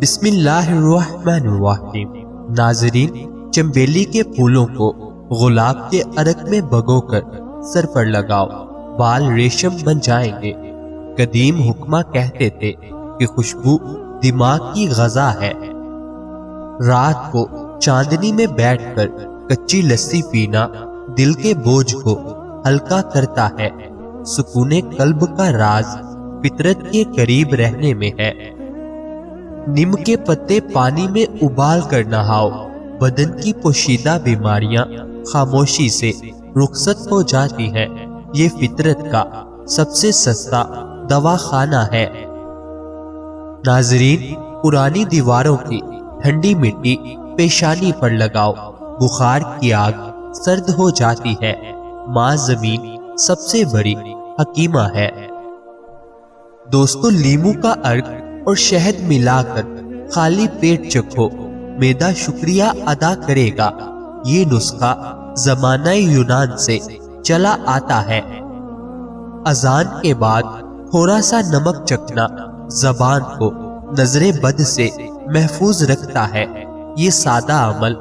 بسم اللہ الرحمن الرحیم۔ ناظرین، چنبیلی کے پھولوں کو گلاب کے عرق میں بھگو کر سر پر لگاؤ، بال ریشم بن جائیں گے۔ قدیم حکمہ کہتے تھے کہ خوشبو دماغ کی غذا ہے۔ رات کو چاندنی میں بیٹھ کر کچی لسی پینا دل کے بوجھ کو ہلکا کرتا ہے۔ سکون قلب کا راز فطرت کے قریب رہنے میں ہے۔ نیم کے پتے پانی میں ابال کر نہاؤ، بدن کی پوشیدہ بیماریاں خاموشی سے رخصت ہو جاتی ہیں۔ یہ فطرت کا سب سے سستا دوا خانہ ہے۔ ناظرین، پرانی دیواروں کی ٹھنڈی مٹی پیشانی پر لگاؤ، بخار کی آگ سرد ہو جاتی ہے۔ ماں زمین سب سے بڑی حکیمہ ہے۔ دوستو، لیمو کا عرق اور شہد ملا کر خالی پیٹ چکھو، معدہ شکریہ ادا کرے گا۔ یہ نسخہ زمانہ یونان سے چلا آتا ہے۔ اذان کے بعد تھوڑا سا نمک چکھنا زبان کو نظر بد سے محفوظ رکھتا ہے۔ یہ سادہ عمل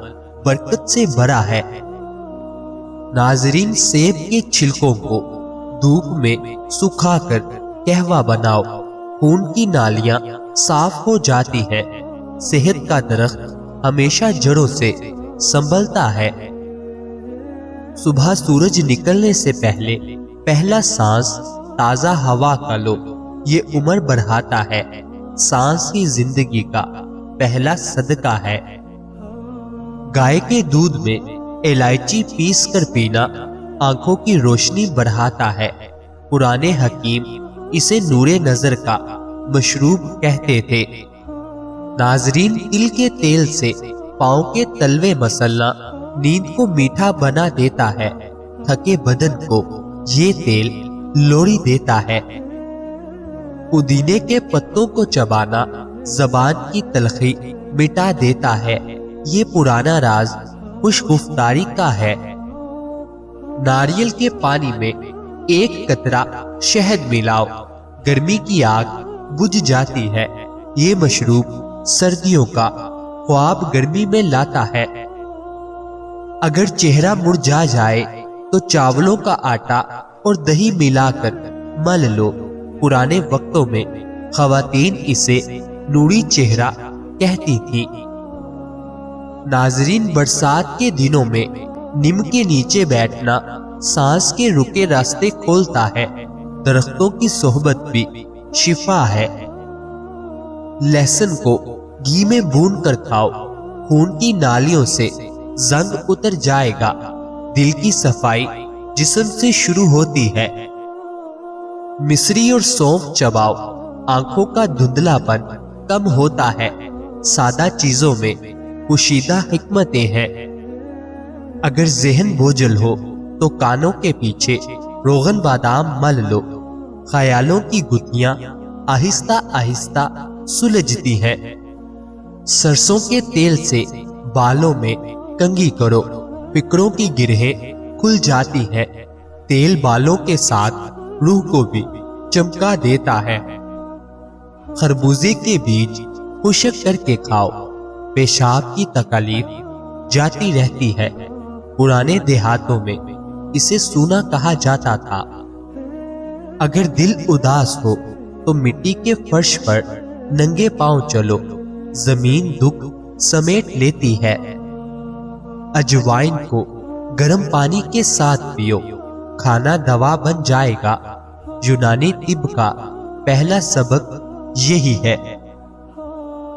برکت سے بھرا ہے۔ ناظرین، سیب کے چھلکوں کو دھوپ میں سکھا کر قہوہ بناؤ، خون کی نالیاں صاف ہو جاتی ہیں۔ صحت کا درخت ہمیشہ جڑوں سے سنبھلتا ہے۔ صبح سورج نکلنے سے پہلے پہلا سانس تازہ ہوا کا لو، یہ عمر بڑھاتا ہے۔ سانس ہی زندگی کا پہلا صدقہ ہے۔ گائے کے دودھ میں الائچی پیس کر پینا آنکھوں کی روشنی بڑھاتا ہے۔ پرانے حکیم اسے نور نظر کا مشروب کہتے تھے۔ ناظرین، تل کے تیل سے پاؤں کے تلوے مسلنا نیند کو میٹھا بنا دیتا ہے۔ تھکے بدن کو یہ تیل لوڑی دیتا ہے۔ پودینے کے پتوں کو چبانا زبان کی تلخی مٹا دیتا ہے۔ یہ پرانا راز خوش گفتاری کا ہے۔ ناریل کے پانی میں ایک قطرہ شہد ملاؤ، گرمی کی آگ بجھ جاتی ہے۔ یہ مشروب سردیوں کا خواب گرمی میں لاتا ہے۔ اگر چہرہ مرجھا جائے تو چاولوں کا آٹا اور دہی ملا کر مل لو۔ پرانے وقتوں میں خواتین اسے نوری چہرہ کہتی تھی۔ ناظرین، برسات کے دنوں میں نیم کے نیچے بیٹھنا سانس کے رکے راستے کھولتا ہے۔ درختوں کی صحبت بھی شفا ہے۔ لہسن کو گھی میں بھون کر کھاؤ، خون کی نالیوں سے زنگ اتر جائے گا۔ دل کی صفائی جسم سے شروع ہوتی ہے۔ مصری اور سونف چباؤ، آنکھوں کا دھندلا پن کم ہوتا ہے۔ سادہ چیزوں میں پوشیدہ حکمتیں ہیں۔ اگر ذہن بوجھل ہو تو کانوں کے پیچھے روغن بادام مل لو۔ خیالوں کی گتھیاں آہستہ آہستہ سلجھتی ہیں۔ سرسوں کے تیل سے بالوں میں کنگھی کرو، فکروں کی گرہیں کھل جاتی ہیں۔ تیل بالوں کے ساتھ روح کو بھی چمکا دیتا ہے۔ خربوزے کے بیج خشک کر کے کھاؤ، پیشاب کی تکلیف جاتی رہتی ہے۔ پرانے دیہاتوں میں اسے سونا کہا جاتا تھا۔ اگر دل اداس ہو تو مٹی کے فرش پر ننگے پاؤں چلو، زمین دکھ سمیٹ لیتی ہے۔ اجوائن کو گرم پانی کے ساتھ پیو، کھانا دوا بن جائے گا۔ یونانی طب کا پہلا سبق یہی ہے۔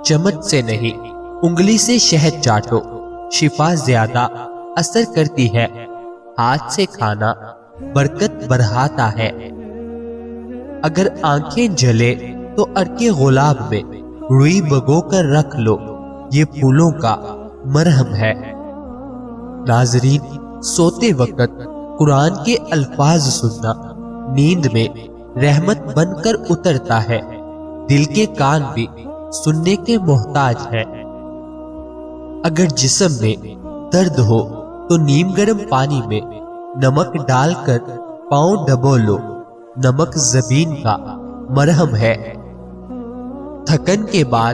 چمچ سے نہیں، انگلی سے شہد چاٹو، شفا زیادہ اثر کرتی ہے۔ ہاتھ سے کھانا برکت بڑھاتا ہے۔ اگر آنکھیں جلے تو ارکے گلاب میں روئی بگو کر رکھ لو، یہ پھولوں کا مرہم ہے۔ ناظرین، سوتے وقت قرآن کے الفاظ سننا نیند میں رحمت بن کر اترتا ہے۔ دل کے کان بھی سننے کے محتاج ہیں۔ اگر جسم میں درد ہو تو نیم گرم پانی میں نمک ڈال کر پاؤں ڈبو لو، نمک زبین کا مرہم ہے۔ تھکن کے بعد